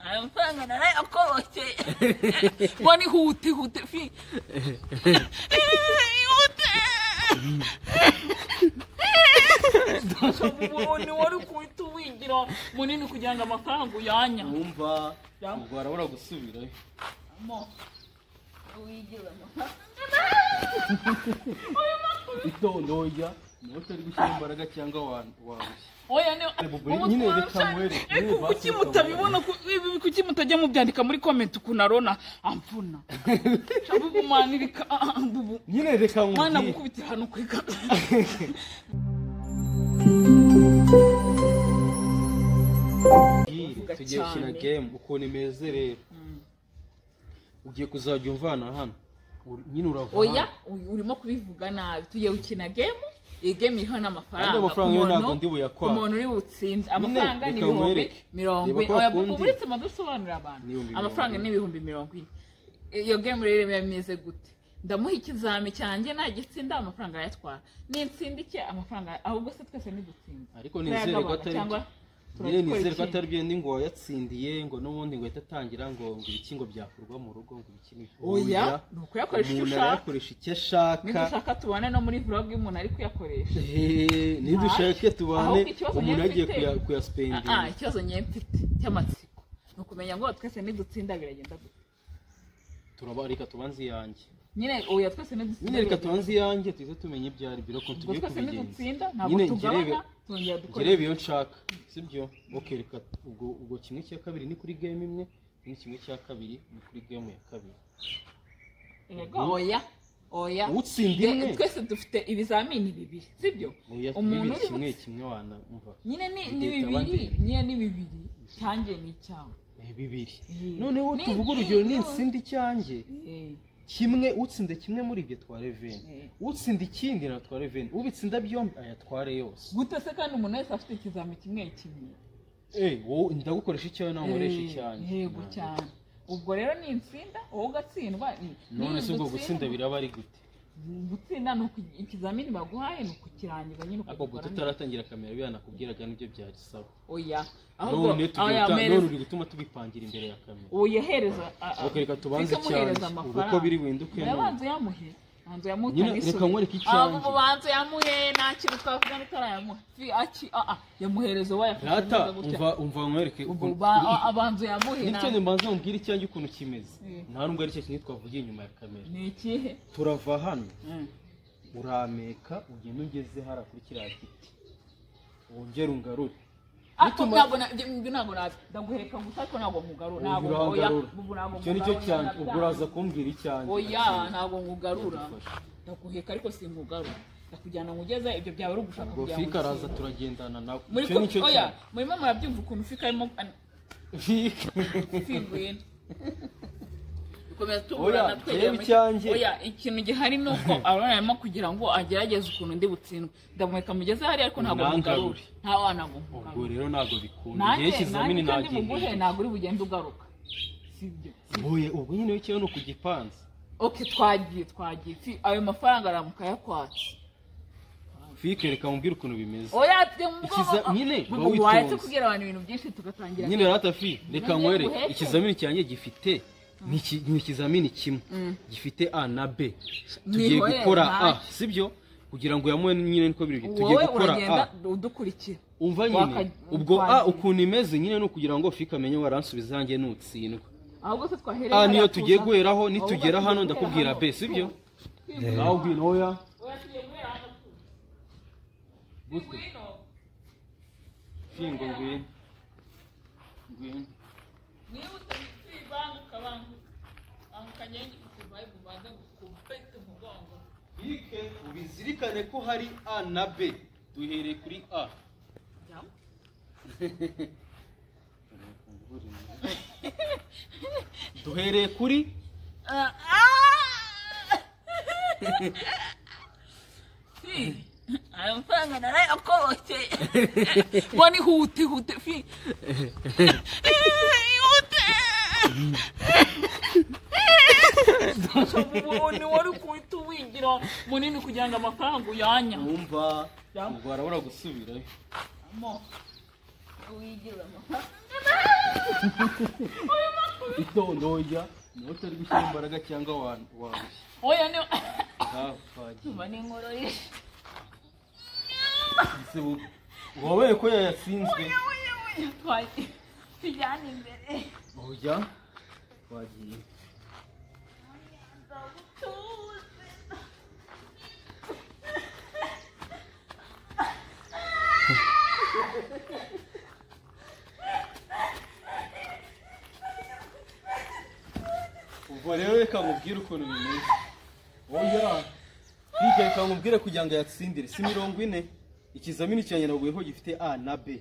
I'm fanging and I call it. Money who the fee. Munini kugira ngo amafaranga uyanya umva ubwo arabura gusubira mo wigira itondoya n'utari gushyira imbaraga cyangwa wabushye oya nyine reka mwere kuki mutabibona kuki mutajya mubyandika muri comment kunarona amfuna shabubu manirika bubu nyine reka mwere mwana gukubita hano kuri tugiye gukina game ukuntu imeze rero ugiye kuzajya umvana hano nyine uravana oya urimo kubivuga nabi tugiye gukina game iyi game iriho n'amafaranga umuntu uri butsinze amafaranga ni ibihumbi 40 oya buretse madusobanurira abantu amafaranga ni ibihumbi 40 iyo game rero bimeze gute ndamuha ikizami cyanjye nagitsinda amafaranga yatwara n'intsinda iki amafaranga ahubwo se twese ni dutsinda ariko nizere ko atari nyine nizere ko atari byo ngo yatsindiye ngo n'ubundi ngo yatatangira ngo ibikingo byakurwa mu rugo ngo ibikini oya nuko yakoresha icyo ashaka nidashaka tubane no muri vlog y'umuntu ari kuyakoresha nidushake tubane umuntu agiye kuyaspendinga ikibazo nyine mfite cy'amatsiko nukumenya ngo twese nidutsinda biragenda gute turabarika tubanze yanjye nyine oya twese nidutsinda nyine reka tubanze yanjye tuze tumenye ibyari biro ko tugiye kubigenza ntabwo tugabana ngerebe iyo nshaka sibyo okay reka ubwo kimwe cya kabiri ni kuri game imwe ni kimwe cya kabiri ni kuri game ya kabiri oya utsinda imwe twese dufite ibizamini bibiri sibyo umuntu uri kimwe wana umva nyine ni bibiri cyanjye ni cyawe bibiri noneho tuvuga urugero ni insindi cyanjye kimwe utsinde kimwe muri ibyo tware 20 utsinda ikindi na tware 20 ubitsinda byombi ayatware yose gute se kandi umuntu wese afite ikizami kimwe wowe ndagukoresha icyawe nawe nkoresha icyanjye yego cyane ubwo rero ni insinda wowe ugatsindwa none se ubwo gutsinda biraba ari gute gutsinda ni ikizamini baguhaye ni ukukirangiza nyine ubwo tutaratangira kamera biyanakubwiraga nibyo byari sawa oya none uri gutuma tubipangira imbere ya kamera uyahereza reka tubanze cyane uko biri winduke nabanze yamuhe banze yamuhe reka nkwereke icyanjye abo banze yamuhe nta kintu twavuga n'utarayamuhe yamuhereza wayafasha umva nkwereke abanze yamuhe nityo mbanza mbwira icyanjye ukuntu kimeze nta nubwo ari cyo kintu twavugiye inyuma ya kamera ni ikihe turava hano urameka ugenda ugeze hara kuri kiriya giti wongera ungarure ntabwo ndaguheka gusa ariko ntabwo nkugarura icyo nicyo cyane ubwo uraza kumbwira icyanjye oya ntabwo nkugarura ndaguheka ariko sinkugarura ndakujyana ngugeze ibyo byawe ari ugushaka kugira ngo Fika araza turagendana nawe icyo nicyo cyane murimo murabyumva ukuntu Fika arimo Fingwina tuburana twegeranye oya ikintu gihari nuko arimo kugira ngo agerageze ukuntu ndi butsindwe ndamweka mugeze hari ariko ntabwo mugarura nta wana ngo ubwo rero ntabwo bikunda igihe kizamini nagiye ntabwo uri bugende ugaruka sibyo ubwo nyine w'ikiyo no kugipanza twagiye ayo mafaranga aramuka yakwatse Fika reka mubwire ukuntu bimeze oya nyine wahise kugira abantu ibintu byinshi tugatangira nyine rata reka nkwere ikizamini cyanjye gifite ni ikizamini kimwe gifite A na B tugiye gukora A sibyo kugira ngo yamuhe nyine niko biri tugiye gukora A udukurikira umva nyine ubwo A ukuntu imeze nyine no kugira ngo Fika amenye waransubiza hanjye nutsindwa ahubwo se twahereye niyo tugiye guheraho nitugera hano ndakubwira B sibyo naho bwino oya Fingo ngwino niba utabibanguka amukanyengi kuvibe ubanza gukubita umugongo Fike ubizirikane ko hari A na B duhereye kuri A duhereye kuri amafaranga narayakobotse wani hute fi hute wari kuhita uwigira munini kugira ngo amafaranga uyanya umva ubwo arabura gusubirayo wigira itondo oya niho utari gushyira imbaraga cyangwa warushye oya ni twagiye ni ngoroye wowe ko yatsinzwe twagiye tujyane imbere oya twagiye ubwo rero reka mubwire ukuntu bimeze oya reka mubwire kugira ngo yatsindire si 40 ikizamini cya nyirabuyeho gifite A na B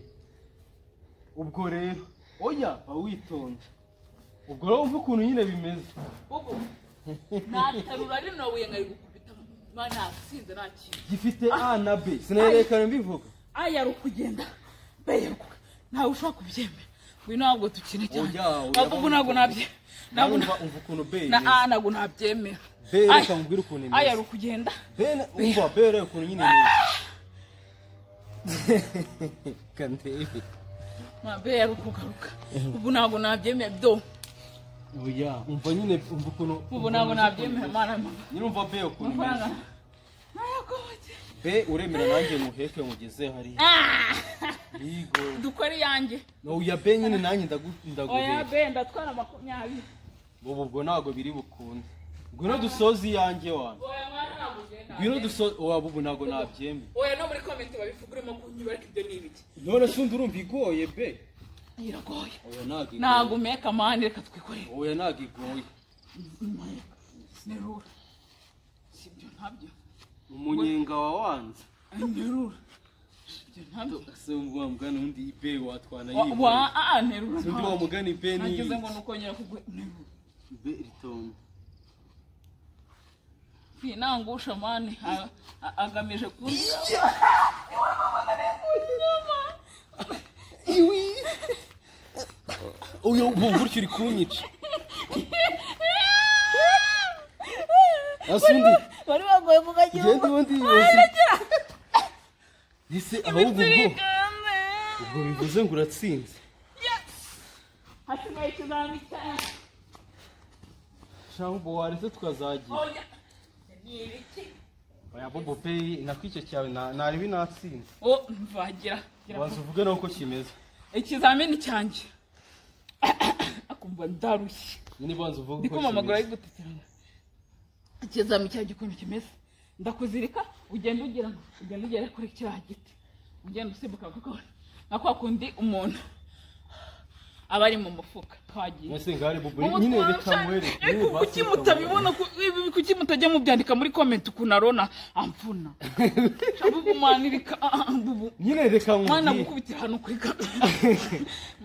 ubwo rero oya bawitonda ubwo rero umva ukuntu nyine bimeze ubwo natarura rino buye ngari gukubita mana asinze nakintu gifite A na B sinayerekana mbivuga A yari kugenda B yari nawe ushaka kubyemera we ntabwo tukine cyane ahubwo ntabwo nabye ntabwo umva ukuntu B na A ntabwo nabyemera B reka mubwire ukuntu imeze A yari kugenda B umva B rero ukuntu nyine kandebe mabe yari kugaruka ubu ntabwo nabyemera do oya umva nyine umva ukuntu ubu ntabwo nabyemera mana mama nyine umva B ukuntu imeze nayagoje B uremera nanjye muheke mugeze hari yigo dukora yanjye no uya B nyine nanjye ndaguhe oya B ndatwara 20 ubwo ntabwo biri bukunde ngwino dusoze yanjye wanjye oya mwana ntabwo genda ngwino dusoze ubu ntabwo nabyemera oya no muri comment babifuguremo kunyibara ibyo nibiki none sundi urumva igoye B iragoye oya ntabwo meka mani reka twikorere oya ntabwo igoye nerura sibyo ntabyo umunyenga wa wanze nerura sibyo ntabyo se umva mugana undi B watwana yiwe wa nerura sundi wa mugani B ni nagize ngo nukongera kugwe nerura B ritonda nangusha mani agamije kunyira iwi oya uburyo uri kunyica asundi bari bagoye kugagira genda ubundi ese ahubwo ubwo bivuze ngo uratsinze hasigaye ikizami cyane shambo warese tukazagira oya ni ibiki oya bobo pe nakwice cyawe nari binatsinze mvagira waza uvuge nuko kimeze ikizamini cyanjye akumva ndarushye nyine banza uvuge uko amaguru ari gutekerana ikizami cyanjye ukuntu kimeze ndakuzirika ugenda ugera kuri kiriya giti ugenda usimbuka kuko nakwa kundi umuntu aba ari mu mufuka twagiye mwese ngari bobo nyine bitamwere kuki mutabibona kuki mutajya mubyandika muri comment ukuntu arona amfuna bubu manirika bubu nyine reka nkubwire mwana gukubitira hano kuri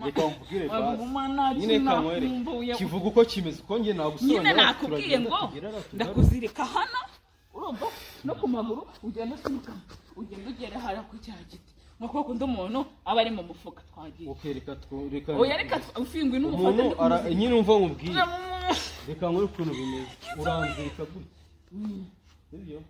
reka nkubwire basi nyine kamwere kivuga uko kimeze uko nge nagusobanura nyine nakubwiye ngo ndakuzirika hano urumva no ku maguru ugenda usimbuka ugenda ugera hara ku cya giti nuko kundi umuntu aba ari mu mufuka twagiye reka oya reka ufingwe n'umufata umuntu nyine umva nkubwiye reka nkore ukuntu bimeze uranzika gutya sibyo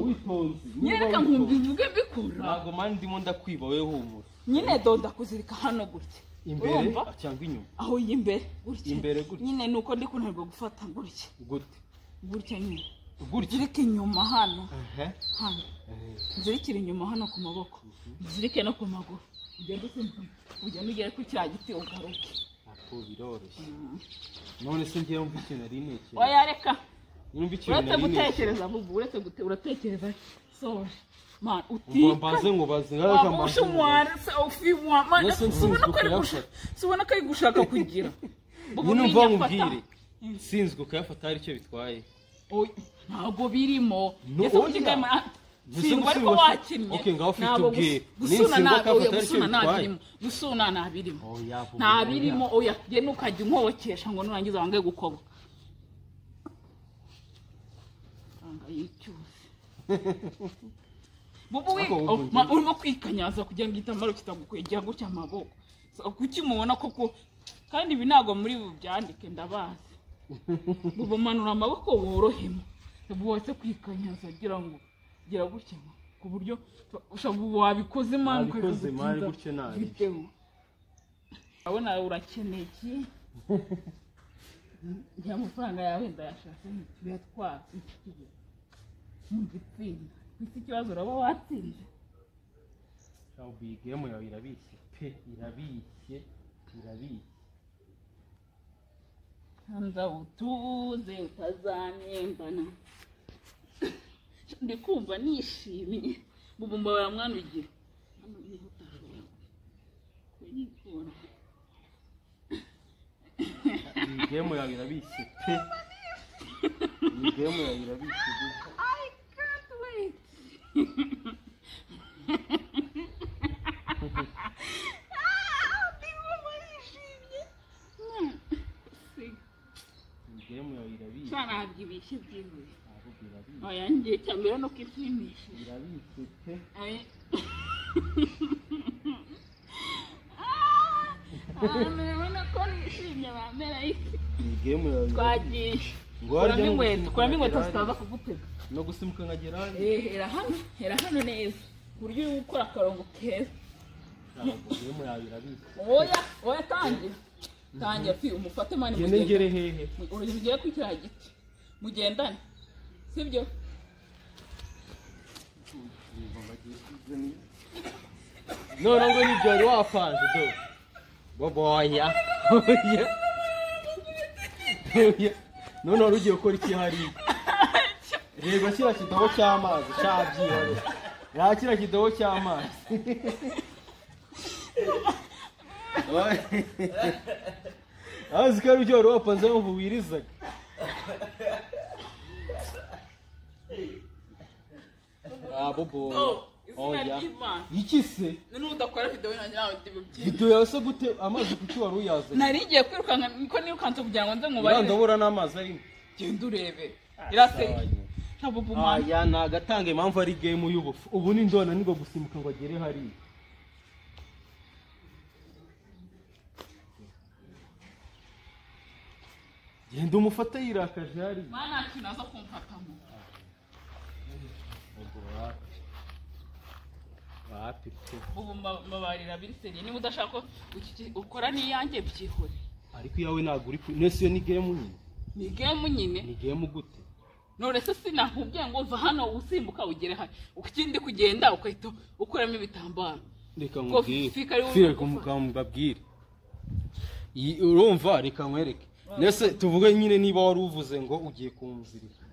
witonze nyine reka nkumbivuge mbikura ntabwo mani ndimo ndakwiba wewe humura nyine doda kuzirika hano gutya imbere cyangwa inyuma aho y'imbere gutya imbere gutya nyine nuko ndi kunarwa gufata gutya gutya nyine zirike inyuma hano hano zirikira inyuma hano ku maboko zirike no ku maguru ugenda ugera kuri kiriya giti ugaruke ako biroroshye none se ngiye mva ikintu nari ntekereza oya reka uretse gutekereza bubu uretse uratekereza sorry man utika mbaze ngo bazingaga mbaze se ufimwa man subona ko ari gushaka kugira nyine umva nkubwire sinzwe ukayafata hari icyo bitwaye ntabwo birimo ese kugigama singo ariko wakinnye okay ngaho ufite ubwire gusuna nabirimo ntabirimo oya je nukajya unkobokesha ngo nurangiza wange gukoboka anga yicyuze bubu urimo kwikanyaza kugira ngo itamaro kitagukwegera gutya amaboko kuki mubona koko kandi ibi ntago muri bubyandike ndabazi bubu manura amaboko worohemo bwose kwikanyaza gira ngo gira gutya ku buryo wabikoze mani gutyo nabi abona urakeneye iki njya amafaranga yawe ndayashaka tuyatwara mu gitsinda iki kibazo uraba watsinze game yawe irabishye pe irabishye hanza utuze utazanembana ndikumva nishimye bubumba baramwana ugira hano niho utashobora kuyikora game yawe irabishye pe game yawe irabishye I can't wait sana ibishye byihuse oya ngiye cyambere no kwipimisha irabishye pe Mwana ko nishimye bamera iki game yawe twagiye kuramo inkweto zitaza kugutega no gusimuka nkagera hera hano neza buryo uri gukora akarongo keza game yawe irabishye oya tangira fi umufate mani ngere hehe ugiye kwikira giti mugendane sibyo none ngo ni byo wafanze do boboya none urugiye gukora iki hari reba kira kidobo cy'amazi cyabyiho yakira kidobo cy'amazi azi ko urugero wapanze ngo wirizaga bobo oya iki se n'udakora video nanjye nawe ndibubye video yose gute amazi kuki wari uyaze nari ngiye kwirukanka niko nirukanze kugira ngo nze nkubarire ndabura n'amazi arimo genda urebe irase ntabubu man aya nagatanga impamvu ari game y'ubufu ubu ni ndona nigo gusimuka ngo agere hari genda umufata yirakaje hari mana kinaza kumfatamo ubu mabarira biriseri niba udashaka ukora niyanjye byihore ariko yawe ntabwo uri nese yo ni game nyine ni game gute none se sinakubwiye ngo uva hano usimbuka ugere hano ukindi kugenda ukahita ukuramo ibitambaro reka mbabwire urumva reka nkwereke nese tuvuge nyine niba wari uvuze ngo ugiye kumuzirika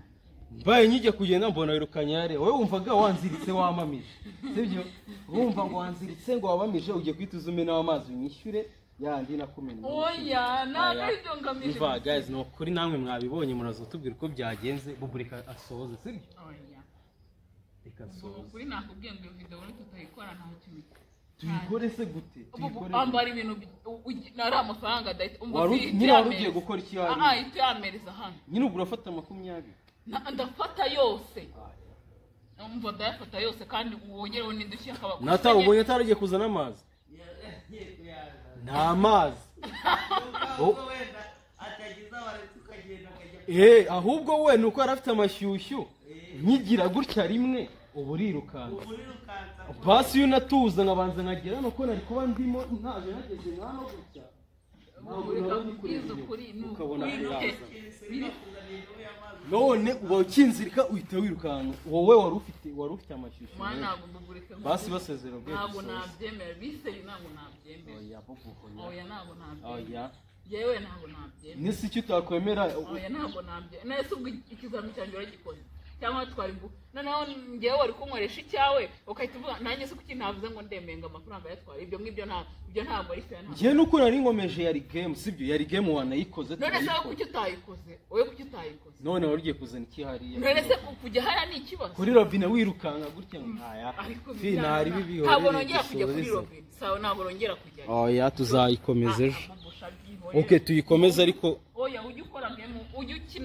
mbaye nkijya kugenda mbona wirukanye yare wowe wumvaga wanziritse wamamije sibyo wumva ngo wanziritse ngo wabamije ugiye kwita uzumena amazi unyishyure yandi nakumenya oya ntabwo ngamije va guys no kuri namwe mwabibonye murazotubwira uko byagenze buburika asoze sibyo oya reka soze kuri nakubwiye ngo video tutayikora nta kintu tuyikore se gute tuyikore ambara ibintu nari amafaranga dahita nyine wari ugiye gukora iki hari ito yamereza hano nyine ubwo urafata 20 ndafata yose umva ndayafata yose kandi wongereho n'indushyi akaba nata ubonye ataragiye kuzana amazi nta mazi ahubwo we nuko yarafite amashyushyu nkigira gutya rimwe uburirukanza basi iyo natuza nkabanza nkagera nuko nari kuba ndimo ntaje nageze nkano gutya ukabona biraza none uba ukinzirika uhita wirukanka wowe wari ufite amashyushyu basi basezera bwe ntabwo nabyemera biseye ntabwo nabyemera oya ntabwo nabyemera yewe ntabwo nabyemera nisi cyo utakwemera oya ntabwo nabyemera nese ubwo ikizami cyanjye uragikoze cyangwa twari mbu noneho ngewe wari kunkoresha icyawe ukahita uvuga nanjye se kuki ntavuze ngo ndemenga amafaranga yatwara ibyo ntabwo ari fair ngiye nuko nari nkomeje yari game sibyo yari game wanayikoze none se kuki utayikoze wowe kuki utayikoze none wari ugiye kuzana iki hariya none se kujya hariya ni ikibazo kuri robine wirukanka gutya nkaya ntari bibiho ntabwo nongera kujya kuri robine sawa ntabwo nongera kujya oya tuzayikomeza ejo okay tuyikomeze ariko oya ujye ukora game ujye ukina